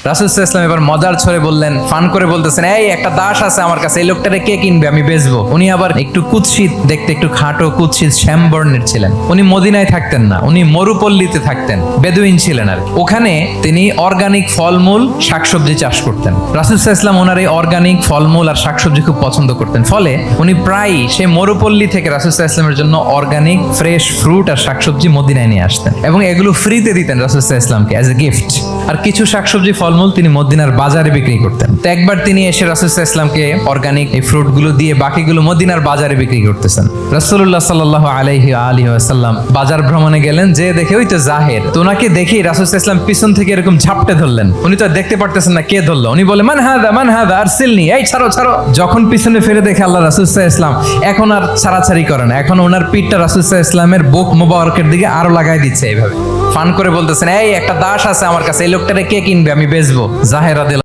রাসূল সাল্লাল্লাহু আলাইহি ওয়াসাল্লাম এবার মজার ছলে বললেন, ফান করে বলতেছেন, এই একটা দাস আছে আমার কাছে, এই লোকটারে কে কিনবে, আমি বেচবো। উনি আবার একটু কুৎসিত দেখতে, একটু খাটো কুৎসিত শ্যামবর্ণের ছিলেন। উনি মদিনায় থাকতেন না, উনি মরুপল্লীতে থাকতেন, বেদুইন ছিলেন আর ওখানে তিনি অর্গানিক ফলমূল শাকসবজি চাষ করতেন। রাসূল সাল্লাল্লাহু আলাইহি ওয়াসাল্লাম ওনার এই অর্গানিক ফলমূল আর শাকসবজি খুব পছন্দ করতেন, ফলে উনি প্রায়ই সেই মরুপল্লী থেকে রাসূল সাল্লাল্লাহু আলাইহি ওয়াসাল্লামের জন্য অর্গানিক ফ্রেশ ফ্রুট আর শাকসবজি মদিনায় নিয়ে আসতেন এবং এগুলো ফ্রিতে দিতেন রাসূল সাল্লাল্লাহু আলাইহি ওয়াসাল্লামকে অ্যাজ এ গিফট। আর কিছু শাকসবজি ফলমূল তিনি মদিনার বাজারে বিক্রি করতেন। তো একবার তিনি এসে রাসূল সাল্লাল্লাহু আলাইহি ওয়াসাল্লামকে অর্গানিক এই ফ্রুটগুলো দিয়ে বাকিগুলো মদিনার বাজারে বিক্রি করতেছেন। রাসূলুল্লাহ সাল্লাল্লাহু আলাইহি ওয়াসাল্লাম বাজার ভ্রমণে গেলেন, যে দেখে ওই তো জাহের, তো ওনাকে দেখেই রাসূল সাল্লাল্লাহু আলাইহি ওয়াসাল্লাম পিছন থেকে এরকম ঝাপটে ধরলেন। উনি তো দেখতে পারতেছেন না কে ধরলো, উনি বলে মান হাদা আরসিলনি, এই ছাড়ো ছাড়ো। যখন পিছনে ফিরে দেখে আল্লাহ রাসূল সাল্লাল্লাহু আলাইহি ওয়াসাল্লাম এখন আর ছাড়াছাড়ি করে না, এখন ওনার পিঠটা রাসূল সাল্লাল্লাহু আলাইহি ওয়াসাল্লামের বুক মোবারকের দিকে আরো লাগাই দিচ্ছে এইভাবে, ফান করে বলতেছেন, এই একটা দাস আছে আমার কাছে, এই লোকটারে কে কিনবে, আমি বেচবো। জাহের রাদিয়াল্লাহু